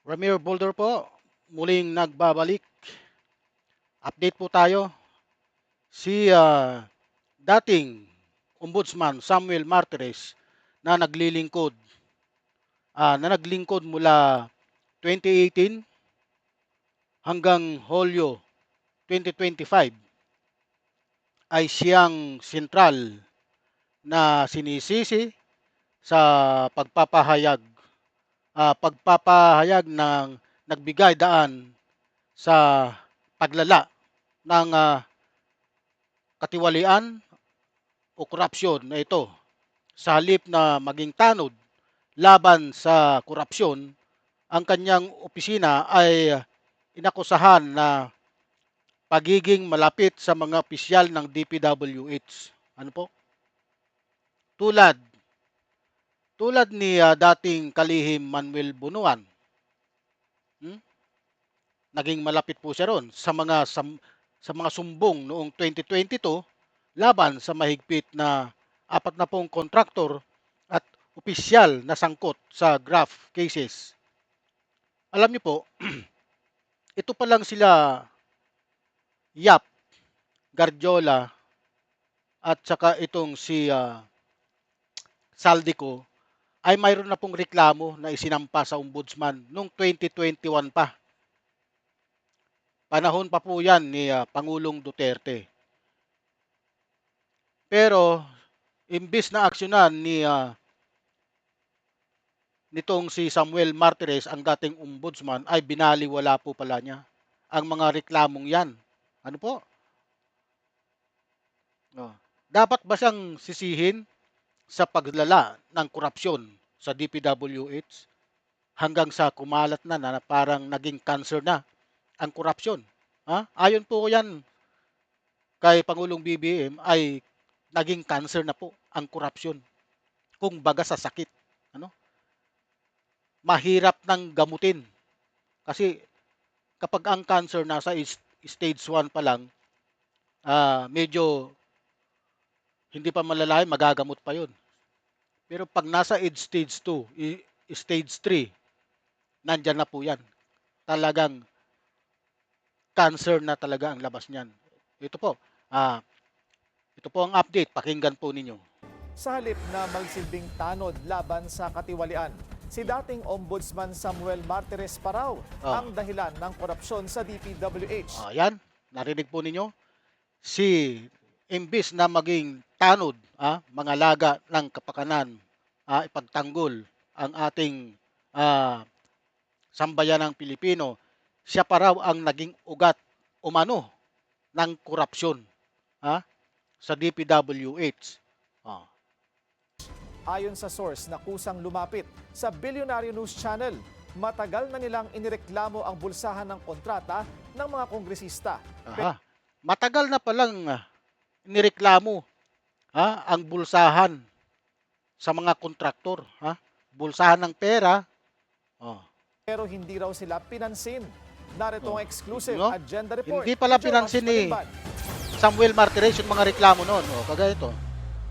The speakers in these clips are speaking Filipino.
Ramir Boulder po, muling nagbabalik. Update po tayo. Si dating Ombudsman Samuel Martires na naglingkod mula 2018 hanggang Hulyo 2025 ay siyang sentral na sinisisi sa pagpapahayag ng nagbigay daan sa paglala ng katiwalian o korupsyon na ito. Sa halip na maging tanod laban sa korupsyon, ang kanyang opisina ay inakusahan na pagiging malapit sa mga opisyal ng DPWH. Ano po? Tulad tulad ni dating kalihim Manuel Bunuan. Hmm? Naging malapit po siya ron sa mga sumbong noong 2022 laban sa mahigpit na 40 kontraktor at opisyal na sangkot sa graft cases. Alam niyo po, ito pa lang sila Yap, Gardiola at saka itong si Saldico ay mayroon na pong reklamo na isinampa sa ombudsman noong 2021 pa. Panahon pa po yan ni Pangulong Duterte. Pero imbis na aksyonan nitong si Samuel Martires, ang dating ombudsman, ay binaliwala po pala niya ang mga reklamong yan. Ano po? Oh. Dapat ba siyang sisihin sa paglala ng korupsyon sa DPWH hanggang sa kumalat na parang naging cancer na ang korupsyon? Ha? Ayon po yan kay Pangulong BBM ay naging cancer na po ang korupsyon. Kung baga sa sakit. Ano? Mahirap nang gamutin. Kasi kapag ang cancer nasa stage 1 pa lang, medyo hindi pa malalayo, magagamot pa yun. Pero pag nasa stage 2, stage 3, nandyan na po yan. Talagang cancer na talaga ang labas niyan. Ito po, ah, ito po ang update. Pakinggan po ninyo. Sa halip na magsilbing tanod laban sa katiwalian, si dating Ombudsman Samuel Martires pa raw ang dahilan ng korupsyon sa DPWH. Yan, narinig po ninyo. Si imbis na maging tanod, mga laga ng kapakanan, ipagtanggol ang ating sambayanang Pilipino, siya pa raw ang naging ugat umano ng korupsyon sa DPWH. Ayon sa source na kusang lumapit sa Billionaire News Channel, matagal na nilang inireklamo ang bulsahan ng kontrata ng mga kongresista. Matagal na palang nireklamo ang bulsahan sa mga kontraktor, bulsahan ng pera. Pero hindi raw sila pinansin. Narito ang exclusive agenda report. Hindi pala pinansin ni Samuel Martires yung mga reklamo noon. Kagaya ito.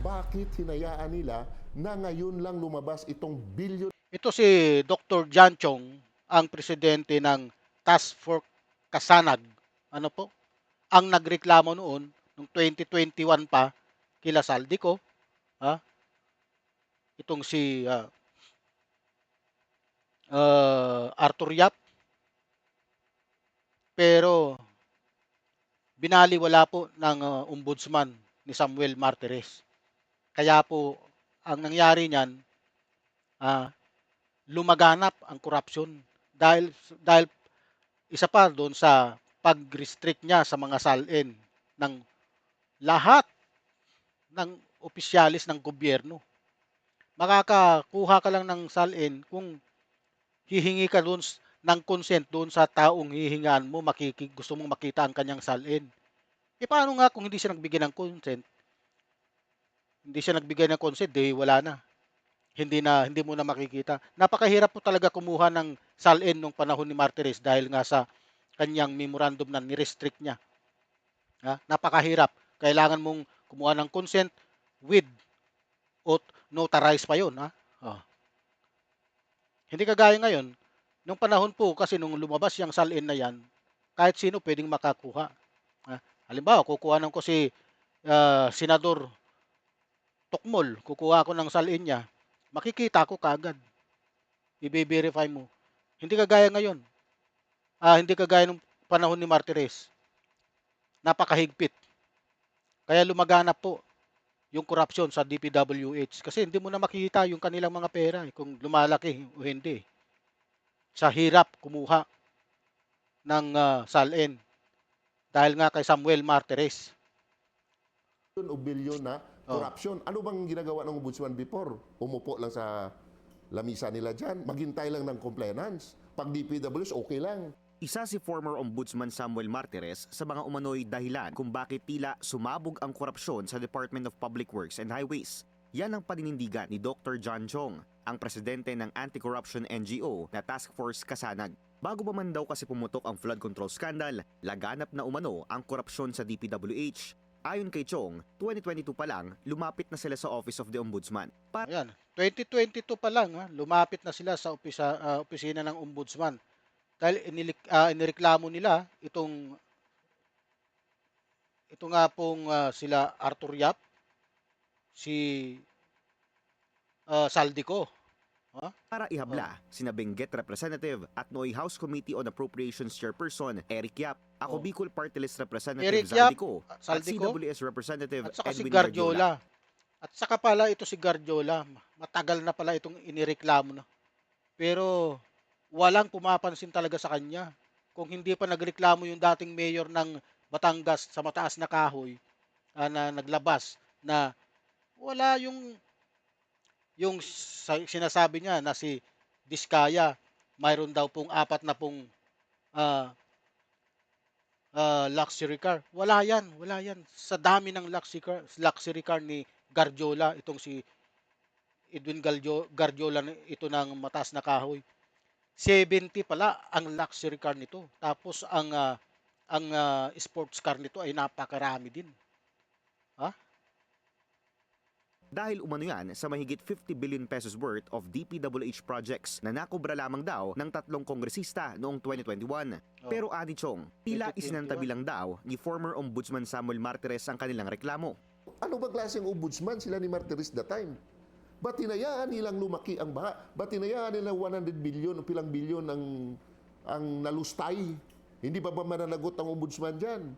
Bakit hinayaan nila na ngayon lang lumabas itong bilyon? Ito si Dr. John Chong, ang presidente ng Task Force Kasanag. Ano po? Ang nagreklamo noon, noong 2021 pa, kila Saldico, itong si Arthur Yap, pero binaliwala po ng ombudsman ni Samuel Martires. Kaya po, ang nangyari niyan, lumaganap ang korupsyon dahil isa pa doon sa pag-restrict niya sa mga salin ng lahat ng opisyalis ng gobyerno. Makakakuha ka lang ng salin kung hihingi ka doon ng consent doon sa taong hihingaan mo, gusto mong makita ang kanyang salin. Paano nga kung hindi siya nagbigay ng consent? Hindi siya nagbigay ng consent, wala na. Hindi mo na makikita. Napakahirap po talaga kumuha ng salin nung panahon ni Martires dahil nga sa kanyang memorandum na ni-restrict niya. Napakahirap. Kailangan mong kumuha ng consent with o notarize pa yun. Hindi kagaya ngayon, Nung panahon po kasi nung lumabas yang salin na yan, kahit sino puwedeng makakuha. Halimbawa kukuhanan ko si, Senador Tokmol, kukuha ako ng salin niya, makikita ko kaagad, ibe-verify mo. Hindi kagaya ngayon, hindi kagaya nung panahon ni Martires, napakahigpit. Kaya lumaganap po yung korapsyon sa DPWH kasi hindi mo na makikita yung kanilang mga pera, kung lumalaki o hindi. Sa hirap kumuha ng, salin dahil nga kay Samuel Martires. O bilyon na Oh, korupsyon. Ano bang ginagawa ng ombudsman before? Umupo lang sa lamisa nila dyan. Maghintay lang ng compliance. Pag DPWs, okay lang. Isa si former Ombudsman Samuel Martires sa mga umano'y dahilan kung bakit tila sumabog ang korupsyon sa Department of Public Works and Highways. Yan ang paninindigan ni Dr. John Chong, ang presidente ng anti-corruption NGO na Task Force Kasanag. Bago pa man daw kasi pumutok ang flood control scandal, laganap na umano ang korupsyon sa DPWH. Ayon kay Chong, 2022 pa lang, lumapit na sila sa Office of the Ombudsman para ayan, 2022 pa lang, lumapit na sila sa opisina ng ombudsman dahil inireklamo nila ito nga pong, sila Arthur Yap, si, Saldico, oh, ihabla sina Benguet Representative at Noy House Committee on Appropriations Chairperson Eric Yap, ako oh. Bicol Party List Representative Eric Yap, Zaldico at Saldico, CWS Representative at saka si Edwin Gardiola. Gardiola. At saka pala ito si Gardiola, matagal na pala itong inireklamo na. Pero walang pumapansin talaga sa kanya. Kung hindi pa nagreklamo yung dating mayor ng Batangas sa mataas na kahoy, na naglabas na wala sinasabi niya na si Diskaya mayroon daw pong 4 na pong, ah, luxury car. Wala yan. Sa dami ng luxury car ni Gardiola, itong si Edwin Gardiola na ito ng mataas na kahoy. 70 pala ang luxury car nito. Tapos ang sports car nito ay napakarami din. Ha? Dahil umano yan sa mahigit 50 billion pesos worth of DPWH projects na nakobra lamang daw ng 3 kongresista noong 2021. Oh. Pero ani Chong, tila 2021. isinantabi lang daw ni former Ombudsman Samuel Martires ang kanilang reklamo. Ano ba klaseng ombudsman sila ni Martires that time? Ba't hinayaan nilang lumaki ang baha? Ba't hinayaan nila 100 billion o pilang bilyon ang nalustay? Hindi pa ba mananagot ang ombudsman dyan?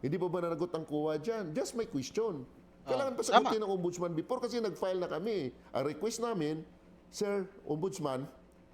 Hindi pa ba mananagot ang COA dyan? Just my question. Kailangan pa sagutin ng ombudsman before kasi nag-file na kami. Ang request namin, Sir Ombudsman,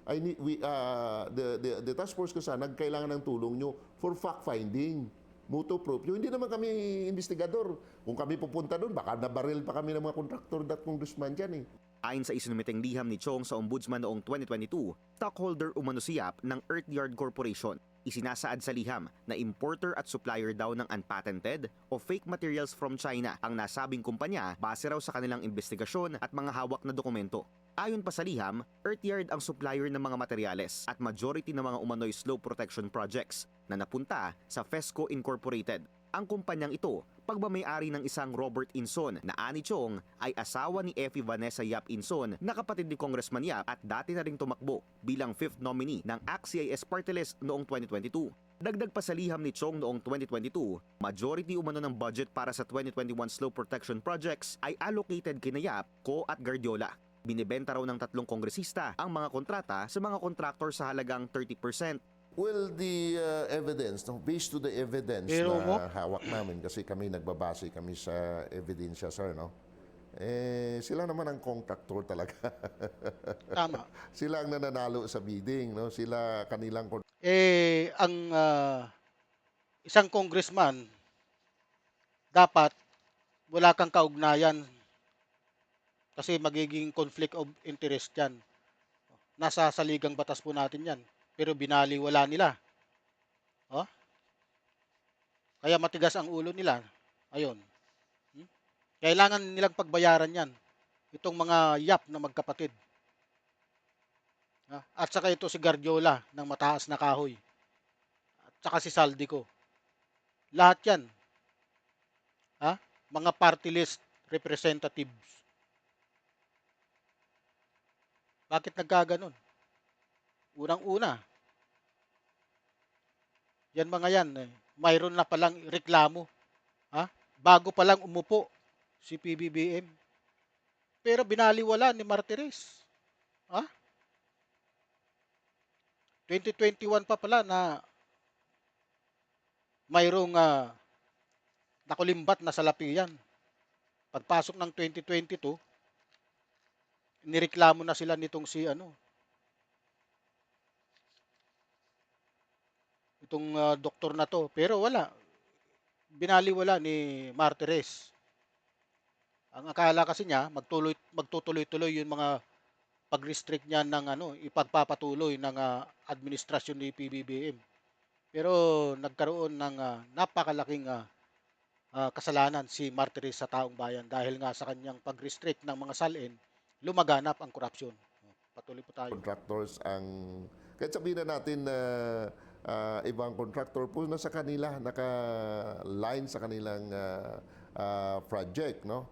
the task force ko sana nagkailangan ng tulong nyo for fact-finding. Mutuo proprio. Hindi naman kami investigador. Kung kami pupunta doon, baka nabaril pa kami ng mga kontraktor at congressman dyan eh. Ayon sa isinumiteng liham ni Chong sa Ombudsman noong 2022, stockholder umano si Yap ng Earthyard Corporation. Isinasaad sa liham na importer at supplier daw ng unpatented o fake materials from China ang nasabing kumpanya base raw sa kanilang investigasyon at mga hawak na dokumento. Ayon pa sa liham, Earthyard ang supplier ng mga materyales at majority ng mga umano'y slope protection projects na napunta sa Fesco Incorporated. Ang kumpanyang ito, pagmamayari ng isang Robert Inson na ani Chong ay asawa ni Effie Vanessa Yap Inson na kapatid ni Congressman Yap at dati na ring tumakbo bilang 5th nominee ng ACT-CIS Party List noong 2022. Dagdag pa sa liham ni Chong noong 2022, majority umano ng budget para sa 2021 slope protection projects ay allocated kina Yap, Co at Gardiola. Binibenta raw ng 3 kongresista ang mga kontrata sa mga kontraktor sa halagang 30%. Well, the evidence, no, based to the evidence Pero na hawak namin kasi kami nagbabase kami sa ebidensya, sir, no? Eh, sila naman ang contractor talaga. Tama. Sila ang nananalo sa bidding, no? Sila kanilang Ang, isang congressman dapat wala kang kaugnayan kasi magiging conflict of interest 'yan. Nasa saligang batas po natin 'yan, pero binaliwala nila. Oh, kaya matigas ang ulo nila. Ayun. Kailangan nilang pagbayaran 'yan, itong mga Yap na magkapatid. At saka ito si Gardiola ng mataas na kahoy. At saka si Saldico. Lahat 'yan, mga party list representatives. Bakit nagkagano'n? Unang-una, Yan mga yan, mayroon na palang reklamo, ha? Bago pa lang umupo si PBBM. Pero binaliwala ni Martires. Ha? 2021 pa pala na mayroong nakulimbat na salapian. Pagpasok ng 2022, nireklamo na sila nitong si itong doktor na to. Pero wala, binaliwala ni Martires. Ang akala kasi niya, magtutuloy-tuloy yung mga pag-restrict niya ng ipagpapatuloy ng administrasyon ni PBBM. Pero nagkaroon ng napakalaking kasalanan si Martires sa taong bayan dahil nga sa kanyang pag-restrict ng mga salin, lumaganap ang korupsyon. Patuloy po tayo. Contractors ang, kahit sabihin na natin na ibang contractor po na sa kanila, naka-line sa kanilang project, no?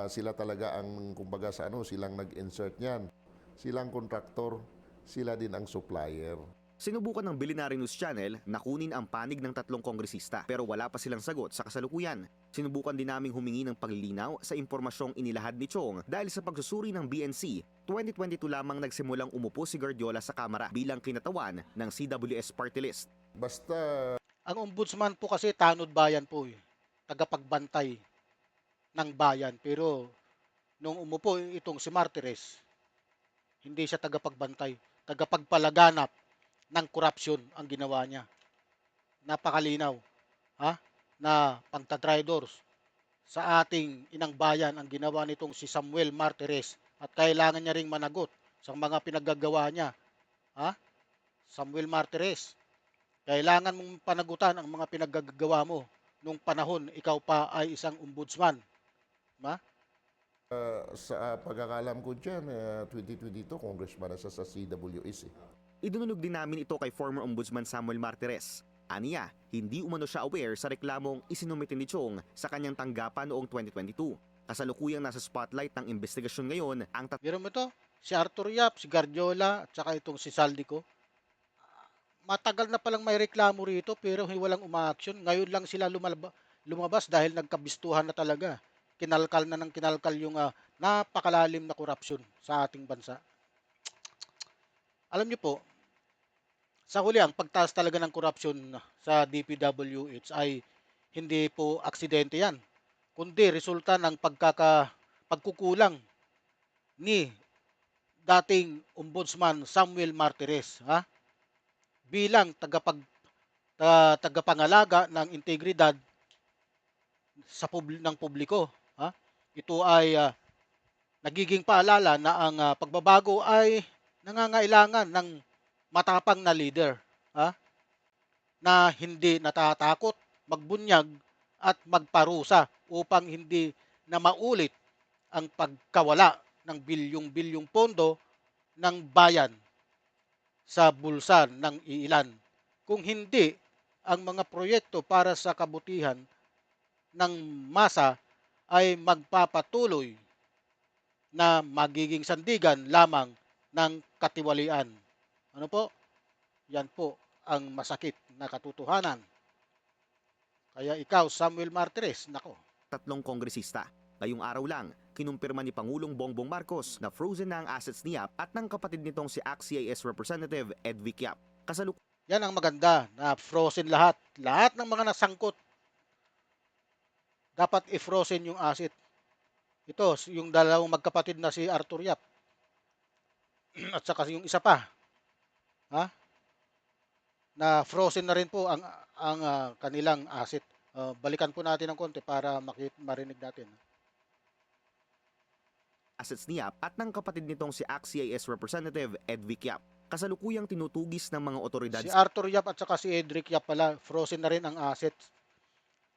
Sila talaga ang, kumbaga sa silang nag-insert niyan. Silang contractor, sila din ang supplier. Sinubukan ng Billionaire News Channel na kunin ang panig ng 3 kongresista pero wala pa silang sagot sa kasalukuyan. Sinubukan din naming humingi ng paglilinaw sa impormasyong inilahad ni Chong dahil sa pagsusuri ng BNC, 2022 lamang nagsimulang umupo si Guardiola sa Kamara bilang kinatawan ng CWS party list. Basta Ang ombudsman po kasi tanod bayan po, tagapagbantay ng bayan. Pero nung umupo itong si Martires, hindi siya tagapagbantay, tagapagpalaganap ng korupsyon ang ginawa niya. Napakalinaw, na pagtadridors sa ating inang bayan ang ginawa nitong si Samuel Martires at kailangan niya ring managot sa mga pinaggagawa niya. Samuel Martires, kailangan mong panagutan ang mga pinaggagawa mo nung panahon ikaw pa ay isang ombudsman. sa pagkakalam ko dyan, 2022, congressman na siya sa CWS. Idinunog din namin ito kay former Ombudsman Samuel Martires. Aniya, hindi umano siya aware sa reklamong isinumite ni Chong sa kanyang tanggapan noong 2022. Kasalukuyang nasa spotlight ng investigasyon ngayon ang Pero mo ito, si Arthur Yap, si Guardiola, at saka itong si Saldico. Matagal na palang may reklamo rito pero walang umaaksyon. Ngayon lang sila lumabas dahil nagkabistuhan na talaga. Kinalkal na ng kinalkal yung napakalalim na korupsyon sa ating bansa. Alam niyo po, sa huli ang pagtaas talaga ng korupsyon sa DPWH ay hindi po aksidente yan, kundi resulta ng pagkukulang ni dating Ombudsman Samuel Martires bilang tagapangalaga ng integridad ng publiko. Ito ay nagiging paalala na ang pagbabago ay nangangailangan ng matapang na leader na hindi natatakot magbunyag at magparusa upang hindi na maulit ang pagkawala ng bilyong-bilyong pondo ng bayan sa bulsa ng iilan. Kung hindi, ang mga proyekto para sa kabutihan ng masa ay magpapatuloy na magiging sandigan lamang ng katiwalian. Ano po? Yan po ang masakit na katotohanan. Kaya ikaw, Samuel Martires, nako. 3 kongresista. Ngayong araw lang, kinumpirma ni Pangulong Bongbong Marcos na frozen na ang assets ni Yap at ng kapatid nitong si ACT-CIS Representative Edvic Yap. Yan ang maganda na frozen lahat. Lahat ng mga nasangkot. Dapat i-frozen yung asset. Ito, yung dalawang magkapatid na si Arthur Yap. At saka yung isa pa. Na frozen na rin po ang kanilang asset. Balikan po natin ng konti para marinig natin. Assets ni Yap at ng kapatid nitong si ACT-CIS Representative Edvic Yap. Kasalukuyang tinutugis ng mga otoridad. Si Arthur Yap at saka si Edric Yap pala, frozen na rin ang assets.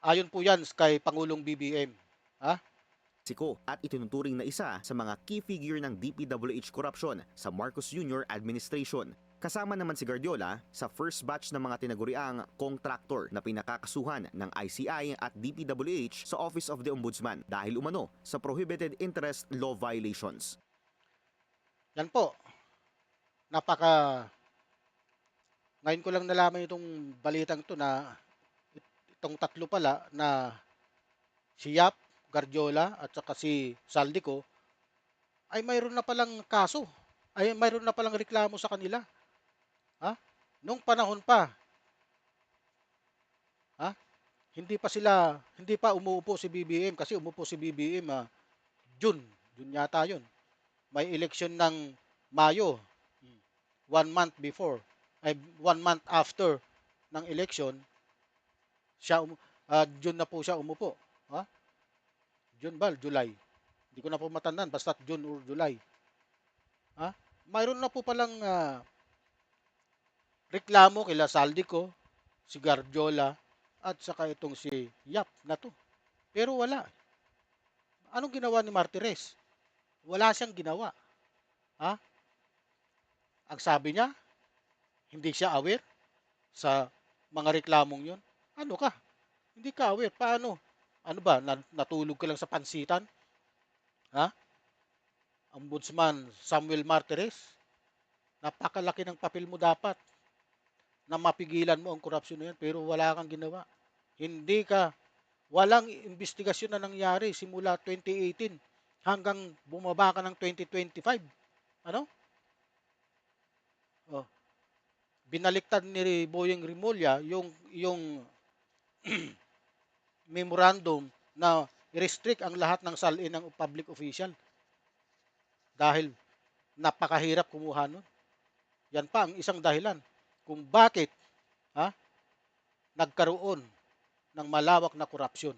Ayon po yan kay Pangulong BBM. At itinuturing na isa sa mga key figure ng DPWH corruption sa Marcos Jr. administration. Kasama naman si Guardiola sa first batch ng mga tinaguriang contractor na pinakakasuhan ng ICI at DPWH sa Office of the Ombudsman dahil umano sa prohibited interest law violations. Yan po. Napaka Ngayon ko lang nalaman itong balitang 'to na itong tatlo pala na si Yap, Guardiola at saka si Saldico ay mayroon na palang kaso, ay mayroon na palang reklamo sa kanila, ha? Nung panahon pa, ha? Hindi pa umuupo si BBM kasi umupo si BBM, June, June yata 'yun. May eleksyon ng Mayo, 1 month before, ay 1 month after ng election, June na po siya umupo, ha? June ba, July? Hindi ko na po matandaan, basta June or July, ha? Mayroon na po palang reklamo kila Saldico, si Guardiola, at saka itong si Yap na 'to. Pero wala. Anong ginawa ni Martires? Wala siyang ginawa, ha? Ang sabi niya, hindi siya aware sa mga reklamong 'yon. Ano ka? Hindi ka aware, paano? Ano ba, natulog ka lang sa pansitan? Ha? Ombudsman Samuel Martires, napakalaki ng papel mo dapat na mapigilan mo ang korupsyon na yan, pero wala kang ginawa. Walang investigasyon na nangyari simula 2018 hanggang bumaba ka ng 2025. Ano? Oh, binaliktad ni Boyeng Rimulya yung memorandum na i-restrict ang lahat ng salin ng public official dahil napakahirap kumuha nun. Yan pa ang isang dahilan kung bakit, ha, nagkaroon ng malawak na korupsyon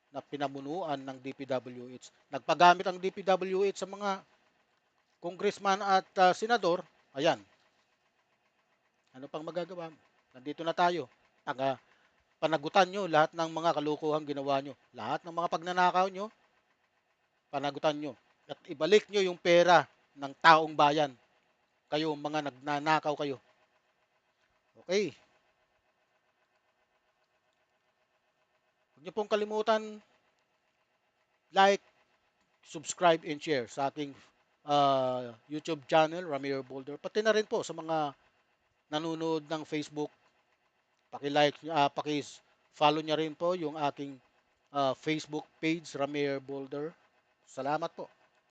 na pinamunuan ng DPWH. Nagpagamit ang DPWH sa mga congressman at senador. Ayan, ano pang magagawa mo? Nandito na tayo. Panagutan nyo lahat ng mga kalukuhang ginawa nyo. Lahat ng mga pagnanakaw nyo, panagutan nyo. At ibalik nyo yung pera ng taong bayan. Kayo, mga nagnanakaw kayo. Okay. Huwag nyo pong kalimutan, like, subscribe, and share sa aking YouTube channel, Ramiro Boulder. Pati na rin po sa mga nanonood ng Facebook, paki-follow niya rin po yung aking Facebook page, Ramiro Boulder. Salamat po.